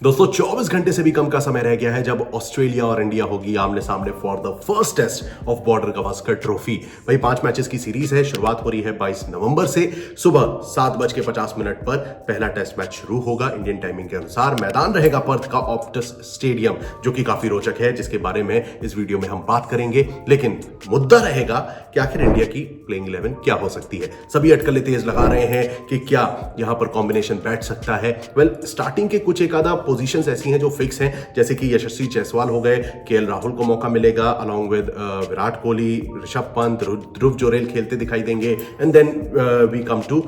दोस्तों 24 घंटे से भी कम का समय रह गया है जब ऑस्ट्रेलिया और इंडिया होगी आमने सामने for the first test of border Gavaskar trophy. भाई 5 मैचेस की सीरीज है। शुरुआत हो रही है 22 नवंबर से। सुबह 7:50 पर पहला टेस्ट मैच शुरू होगा इंडियन टाइमिंग के अनुसार। मैदान रहेगा पर्थ का ऑप्टस स्टेडियम, जो कि काफी रोचक है, जिसके बारे में इस वीडियो में हम बात करेंगे। लेकिन मुद्दा रहेगा कि आखिर इंडिया की प्लेइंग 11 क्या हो सकती है। सभी अटकलें तेज लगा रहे हैं कि क्या यहां पर कॉम्बिनेशन बैठ सकता है। स्टार्टिंग के कुछ एक आधा पोजीशंस ऐसी हैं जो फिक्स हैं, जैसे कि यशस्वी जायसवाल हो गए, केएल राहुल को मौका मिलेगा अलॉन्ग विद विराट कोहली, ऋषभ पंत, ध्रुव जोरेल खेलते दिखाई देंगे। And then we come to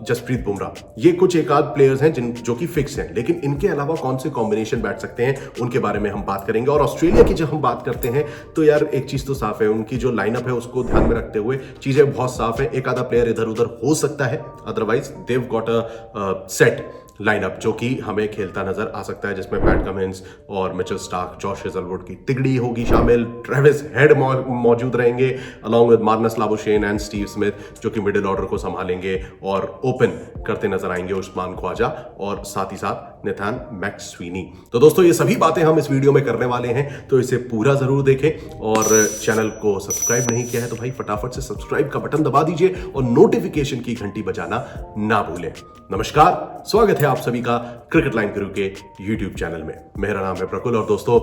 Jasprit Bumrah. ये कुछ एक आध प्लेयर्स हैं जो कि फिक्स हैं, लेकिन इनके अलावा कौन से कॉम्बिनेशन बैठ सकते हैं उनके बारे में हम बात करेंगे। और ऑस्ट्रेलिया की जब हम बात करते हैं तो यार एक चीज तो साफ है, उनकी जो लाइनअप है उसको ध्यान में रखते हुए चीजें बहुत साफ है। एक आधा प्लेयर इधर उधर हो सकता है, otherwise they've got a set lineup जो कि हमें खेलता नजर आ सकता है, जिसमें पैट कमिंस और मिचेल स्टार्क, जॉश हेजलवुड की तिगड़ी होगी शामिल। ट्रेविस हेड मौजूद रहेंगे along with Marnus Labuschagne and Steve Smith, जो कि मिडिल ऑर्डर को संभालेंगे और ओपन करते नजर आएंगे उस्मान ख्वाजा और साथ ही साथ नेथान मैक्सवीनी। तो दोस्तों ये सभी बातें हम इस वीडियो में करने वाले हैं, तो इसे पूरा जरूर देखें। और चैनल को सब्सक्राइब नहीं किया है तो भाई फटाफट से सब्सक्राइब का बटन दबा दीजिए और नोटिफिकेशन की घंटी बजाना ना भूलें। नमस्कार, स्वागत है आप सभी का क्रिकेट लाइन गुरु के YouTube चैनल में। मेरा नाम है प्रकुल। और दोस्तों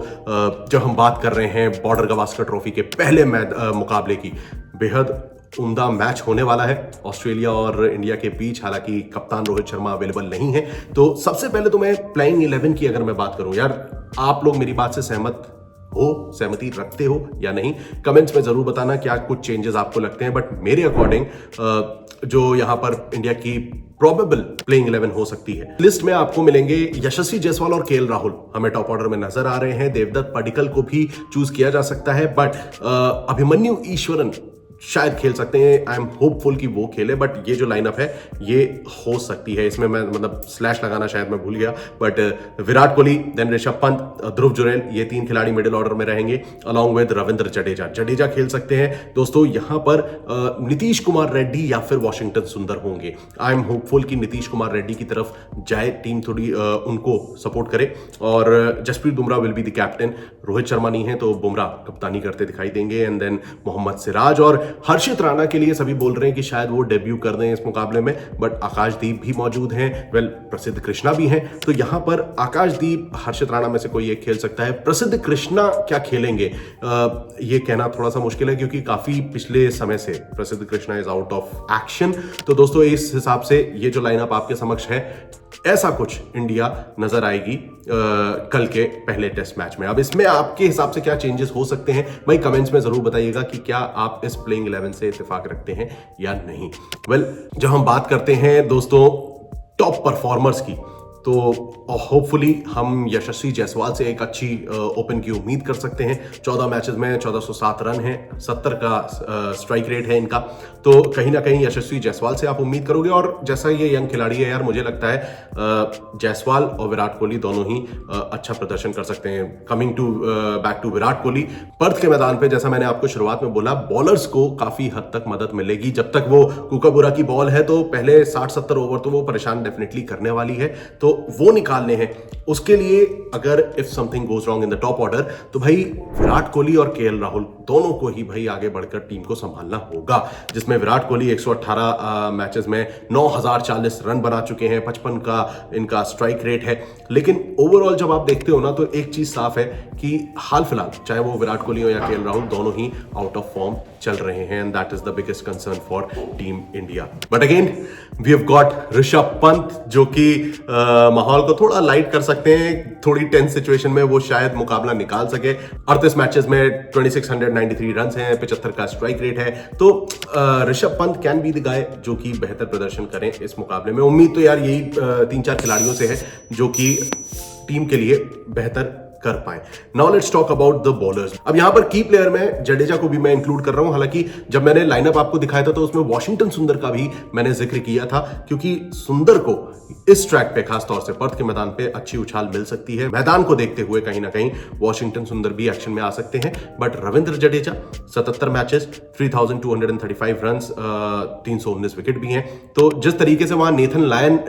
जब हम बात कर रहे हैं बॉर्डर गावस्कर ट्रॉफी के पहले मुकाबले की, बेहद उम्दा मैच होने वाला है ऑस्ट्रेलिया और इंडिया के बीच। हालांकि कप्तान रोहित शर्मा अवेलेबल नहीं है। तो सबसे पहले तो मैं प्लेइंग 11 की अगर मैं बात करूं, यार आप लोग मेरी बात से सहमति रखते हो या नहीं, कमेंट्स में जरूर बताना क्या कुछ चेंजेस आपको लगते हैं। बट मेरे अकॉर्डिंग जो यहां पर इंडिया की प्रोबेबल प्लेइंग 11 हो सकती है, लिस्ट में आपको मिलेंगे यशस्वी जायसवाल और केएल राहुल हमें टॉप ऑर्डर में नजर आ रहे हैं। देवदत्त पडिक्कल को भी चूज किया जा सकता है, बट अभिमन्यु ईश्वरन शायद खेल सकते हैं। आई एम होपफुल कि वो खेले, बट ये जो लाइनअप है ये हो सकती है। इसमें मैं मतलब स्लैश लगाना शायद मैं भूल गया, बट विराट कोहली, देन ऋषभ पंत, ध्रुव जुरैल, ये 3 खिलाड़ी मिडिल ऑर्डर में रहेंगे अलॉन्ग विद रविंद्र जडेजा खेल सकते हैं। दोस्तों यहां पर नीतीश कुमार रेड्डी या फिर वॉशिंगटन सुंदर होंगे। आई एम होपफुल कि नीतीश कुमार रेड्डी की तरफ जाए टीम, थोड़ी उनको सपोर्ट करे। और Jasprit Bumrah will be the captain. Rohit Sharma नहीं है तो बुमराह कप्तानी करते दिखाई देंगे। एंड देन मोहम्मद सिराज और हर्षित राणा के लिए सभी बोल रहे हैं कि शायद वो डेब्यू कर दें इस मुकाबले में, बट आकाशदीप भी मौजूद हैं। प्रसिद्ध कृष्णा भी हैं। तो यहां पर आकाशदीप, हर्षित राणा में से कोई एक खेल सकता है। प्रसिद्ध कृष्णा क्या खेलेंगे ये कहना थोड़ा सा मुश्किल है, क्योंकि काफी पिछले समय से प्रसिद्ध Krishna is out of action. तो दोस्तों इस हिसाब से ये जो लाइनअप आपके समक्ष है, ऐसा कुछ इंडिया नजर आएगी कल के पहले टेस्ट मैच में। अब इसमें आपके हिसाब से क्या चेंजेस हो सकते हैं भाई कमेंट्स में जरूर बताइएगा कि क्या आप इस प्लेइंग 11 से इत्तेफाक रखते हैं या नहीं। जब हम बात करते हैं दोस्तों टॉप परफॉर्मर्स की, तो होपफुली हम यशस्वी जायसवाल से एक अच्छी ओपन की उम्मीद कर सकते हैं। 14 मैचेस में 1407 रन है, 70 का स्ट्राइक रेट है इनका। तो कहीं ना कहीं यशस्वी जायसवाल से आप उम्मीद करोगे। और जैसा ये यंग खिलाड़ी है यार, मुझे लगता है जायसवाल और विराट कोहली दोनों ही अच्छा प्रदर्शन कर सकते हैं। Coming to back to Virat Kohli, Perth के मैदान पे जैसा मैंने आपको शुरुआत में बोला, बॉलर्स को काफी हद तक मदद मिलेगी। जब तक वो कूकाबुरा की बॉल है तो पहले 60-70 ओवर तो वो परेशान डेफिनेटली करने वाली है, तो वो निकालने हैं। उसके लिए अगर if something goes wrong in the top order, तो भाई विराट कोहली और केएल राहुल दोनों को ही भाई आगे बढ़कर टीम को संभालना होगा। जिसमें विराट कोहली 118 मैचेस में 9040 रन बना चुके हैं, 55 का इनका स्ट्राइक रेट है। लेकिन ओवरऑल जब आप देखते हो ना, तो एक चीज साफ है कि हाल फिलहाल चाहे वो विराट कोहली हो या केएल राहुल, दोनों ही आउट ऑफ फॉर्म चल रहे हैं। And that is the biggest concern for team India. But again we have got Rishabh Pant, जो कि माहौल को थोड़ा लाइट कर सकते हैं। थोड़ी टेंस सिचुएशन में वो शायद मुकाबला निकाल सके। 38 मैचेस में 2693 रन हैं, 75 का स्ट्राइक रेट है। तो Rishabh Pant can be the guy जो कि बेहतर प्रदर्शन करें इस मुकाबले में। उम्मीद तो यार यही 3-4 खिलाड़ियों से है जो कि टीम के लिए बेहतर कर पाए। Now let's talk about the bowlers. अब यहां पर की प्लेयर में जडेजा को भी मैं इंक्लूड कर रहा हूं। हालांकि जब मैंने लाइनअप आपको दिखाया था तो उसमें वॉशिंगटन सुंदर का भी मैंने जिक्र किया था, क्योंकि सुंदर को इस ट्रैक पे खासतौर से पर्थ के मैदान पे अच्छी उछाल मिल सकती है। मैदान को देखते हुए कहीं ना कहीं वॉशिंगटन सुंदर भी एक्शन में आ सकते हैं। But Ravindra Jadeja 77 matches, 3235 run, 319 wicket भी हैं। तो जिस तरीके से वहां नेथन लायन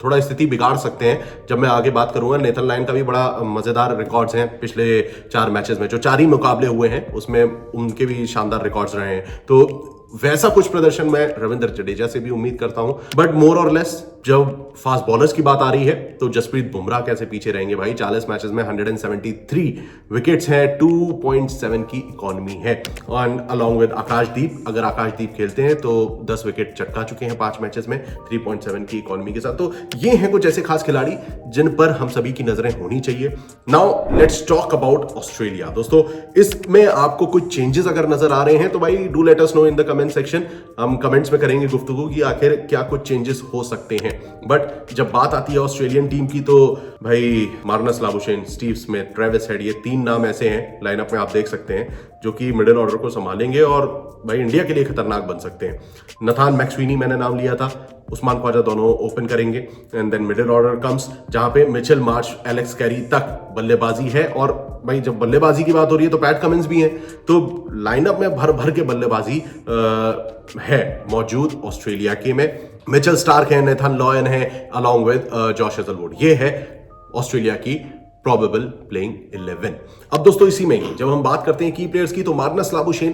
थोड़ा स्थिति बिगाड़ सकते हैं जब मैं आगे बात करूंगा। नेथन लायन का भी बड़ा मजेदार रिकॉर्ड्स हैं पिछले 4 मैचेस में, जो 4 ही मुकाबले हुए हैं उसमें उनके भी शानदार रिकॉर्ड्स रहे हैं। तो वैसा कुछ प्रदर्शन मैं रविंद्र जडेजा से भी उम्मीद करता हूं। बट मोर और लेस जब फास्ट बॉलर्स की बात आ रही है तो जसप्रीत बुमराह कैसे पीछे रहेंगे भाई। 40 मैचेस में 173 विकेट्स हैं, 2.7 की इकोनॉमी है। एंड अलॉन्ग विद आकाशदीप, अगर आकाशदीप खेलते हैं तो 10 विकेट चटका चुके हैं 5 मैचेस में 3.7 की इकोनॉमी के साथ। तो ये हैं कुछ ऐसे खास खिलाड़ी जिन पर हम सभी की नजरें होनी चाहिए। Now let's talk about Australia. दोस्तों, इसमें आपको कुछ चेंजेस अगर नजर आ रहे हैं तो भाई do let us know in the comment section. हम कमेंट्स में करेंगे गुफ्तगू कि आखिर क्या कुछ चेंजेस हो सकते हैं। बट जब बात आती है ऑस्ट्रेलियन टीम की तो भाई Marnus Labuschagne, Steve Smith, Travis head, ये 3 नाम ऐसे हैं लाइनअप में आप देख सकते हैं जो कि मिडिल ऑर्डर को संभालेंगे और भाई इंडिया के लिए खतरनाक बन सकते हैं। नथान मैक्सवीनी मैंने नाम लिया था, उस्मान ख्वाजा दोनों ओपन करेंगे। And then middle order comes जहां पे मिचेल मार्श, एलेक्स कैरी तक बल्लेबाजी है। और भाई जब बल्लेबाजी की बात हो रही है तो पैट कमिंस भी हैं, तो लाइनअप में भर भर के बल्लेबाजी है मौजूद ऑस्ट्रेलिया के में। मिचेल स्टार्क है, नेथन लॉयन है, अलॉन्ग विद जॉश हेजलवुड। ये है ऑस्ट्रेलिया की प्रोबेबल प्लेइंग 11। अब दोस्तों इसी में ही जब हम बात करते हैं की प्लेयर्स की तो मार्नस लाबुशेन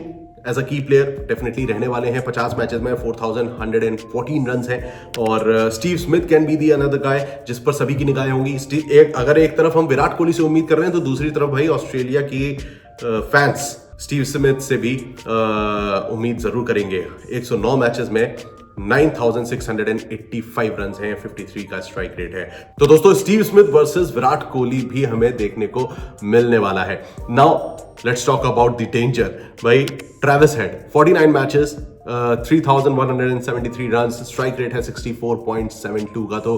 एज अ की प्लेयर डेफिनेटली रहने वाले हैं। 50 मैचेस में 4114 रन हैं। और Steve Smith can be the another guy जिस पर सभी की निगाहें होंगी। अगर एक तरफ हम विराट कोहली से उम्मीद कर रहे हैं तो दूसरी तरफ भाई ऑस्ट्रेलिया की फैंस स्टीव स्मिथ से भी उम्मीद जरूर करेंगे। 109 मैचेस में 9685 रन हैं, 53 का स्ट्राइक रेट है। तो दोस्तों Steve Smith versus Virat Kohli भी हमें देखने को मिलने वाला है। Now let's talk about the danger. भाई Travis Head 49 matches, 3173 run, strike rate है 64.72 का। तो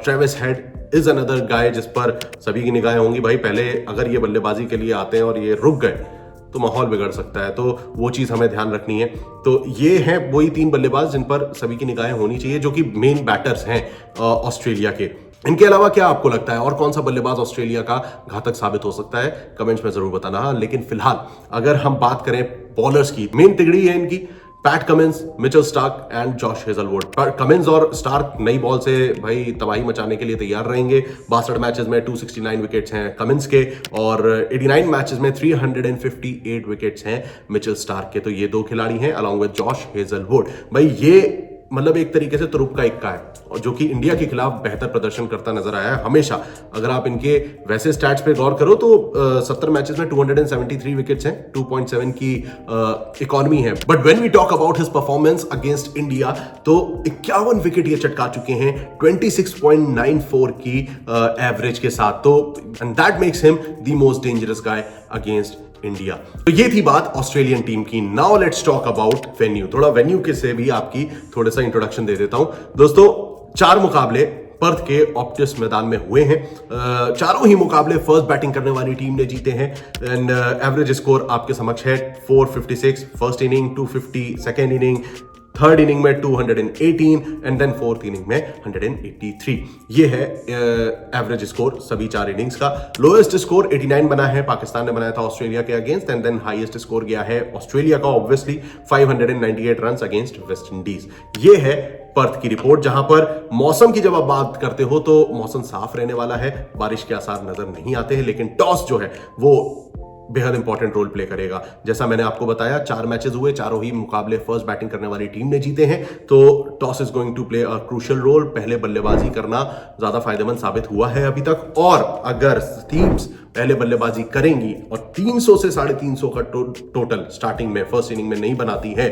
Travis Head is another guy जिस पर सभी की निगाहें होंगी। भाई पहले अगर ये बल्लेबाजी के लिए आते हैं और ये रुक गए तो माहौल बिगड़ सकता है, तो वो चीज हमें ध्यान रखनी है। तो ये हैं वही 3 बल्लेबाज जिन पर सभी की निगाहें होनी चाहिए, जो कि मेन बैटर्स हैं ऑस्ट्रेलिया के। इनके अलावा क्या आपको लगता है और कौन सा बल्लेबाज ऑस्ट्रेलिया का घातक साबित हो सकता है, कमेंट्स में जरूर बताना। लेकिन फिलहाल अगर हम बात करें बॉलर्स की, मेन तिगड़ी है इनकी PAT Cummins, Mitchell Starc and Josh Hazlewood. Cummins और स्टार्क नई बॉल से भाई तबाही मचाने के लिए तैयार रहेंगे। 62 मैचेस में 269 विकेट्स हैं कमिंस के और 89 मैचेस में 358 विकेट्स हैं मिचेल स्टार्क के। तो ये 2 खिलाड़ी हैं अलॉन्ग विद जॉश हेजलवुड। भाई ये मतलब एक तरीके से तुरुप का इक्का है और जो कि इंडिया के खिलाफ बेहतर प्रदर्शन करता नजर आया है हमेशा। अगर आप इनके वैसे स्टैट्स पे गौर करो तो 70 मैचेस में 273 विकेट्स हैं, 2.7 की इकोनॉमी है। But when we talk about his performance against India तो 51 विकेट ये चटका चुके हैं 26.94 की एवरेज के साथ। तो and that makes him the most dangerous guy against India. तो ये थी बात ऑस्ट्रेलियन टीम की। Now let's talk about venue. थोड़ा वेन्यू के से भी आपकी थोड़ा सा इंट्रोडक्शन दे देता हूं। दोस्तों 4 मुकाबले पर्थ के ऑप्टिस मैदान में हुए हैं। चारों ही मुकाबले फर्स्ट बैटिंग करने वाली टीम ने जीते हैं। एंड एवरेज स्कोर आपके समक्ष है 456 first inning, 250 second inning, third inning में 218 एंड देन फोर्थ इनिंग में 183। ये है एवरेज स्कोर सभी 4 इनिंग्स का। लोएस्ट स्कोर 89 बना है, पाकिस्तान ने बनाया था ऑस्ट्रेलिया के against. And then highest score गया है ऑस्ट्रेलिया का obviously 598 run against West Indies. ये है पर्थ की रिपोर्ट, जहां पर मौसम की जब आप बात करते हो तो मौसम साफ रहने वाला है, बारिश के आसार नजर नहीं आते हैं। लेकिन टॉस जो है वो बेहद इंपॉर्टेंट रोल प्ले करेगा। जैसा मैंने आपको बताया 4 मैचेस हुए, चारों ही मुकाबले फर्स्ट बैटिंग करने वाली टीम ने जीते हैं। तो toss is going to play a crucial role. पहले बल्लेबाजी करना ज्यादा फायदेमंद साबित हुआ है अभी तक। और अगर टीम्स पहले बल्लेबाजी करेंगी और 300 से 350 का टोटल स्टार्टिंग में फर्स्ट इनिंग में नहीं बनाती है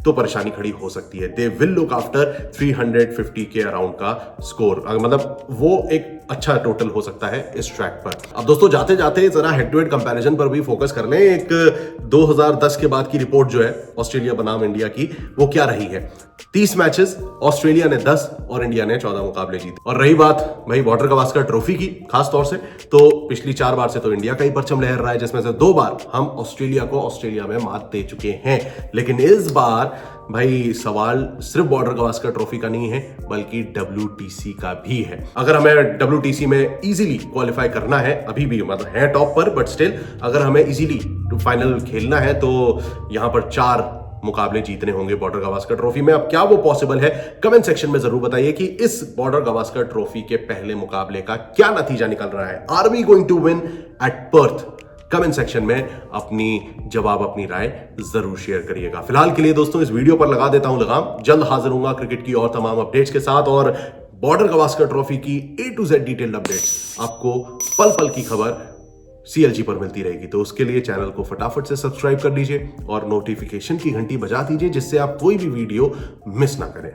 तो परेशानी खड़ी हो सकती है। दे विल लुक आफ्टर 350 के अराउंड का स्कोर, मतलब वो एक अच्छा टोटल हो सकता है इस ट्रैक पर। अब दोस्तों जाते जाते जरा हेड टू हेड कंपैरिजन पर भी फोकस कर लें। एक 2010 के बाद की रिपोर्ट जो है ऑस्ट्रेलिया बनाम इंडिया की, वो क्या रही है। 30 मैचेस, ऑस्ट्रेलिया ने 10 और इंडिया ने 14 मुकाबले जीते। और रही बात भाई बॉर्डर गवास्कर ट्रॉफी की खास तौर से, तो पिछली 4 बार से तो इंडिया का ही परचम लहर रहा है, जिसमें से 2 बार हम ऑस्ट्रेलिया को ऑस्ट्रेलिया में मात दे चुके हैं। लेकिन इस बार भाई सवाल सिर्फ बॉर्डर गवास्कर ट्रॉफी का नहीं है बल्कि WTC का भी है। अगर हमें WTC में इजीली क्वालिफाई करना है, अभी भी मतलब है टॉप पर, बट स्टिल अगर हमें इजीली फाइनल खेलना है तो यहां पर 4 मुकाबले जीतने होंगे बॉर्डर गावस्कर ट्रॉफी में। अब क्या वो पॉसिबल है, कमेंट सेक्शन में जरूर बताइए कि इस बॉर्डर गावस्कर ट्रॉफी के पहले मुकाबले का क्या नतीजा निकल रहा है। Are we going to win at Perth? Comment section में अपनी जवाब, अपनी राय जरूर शेयर करिएगा। फिलहाल के लिए दोस्तों इस वीडियो पर लगा देता हूं लगाम। जल्द हाजिर होऊंगा क्रिकेट की और तमाम अपडेट्स के साथ, और बॉर्डर गावस्कर ट्रॉफी की A to Z detailed updates आपको पल पल की खबर CLG पर मिलती रहेगी। तो उसके लिए चैनल को फटाफट से सब्सक्राइब कर लीजिए और नोटिफिकेशन की घंटी बजा दीजिए, जिससे आप कोई भी वीडियो मिस ना करें।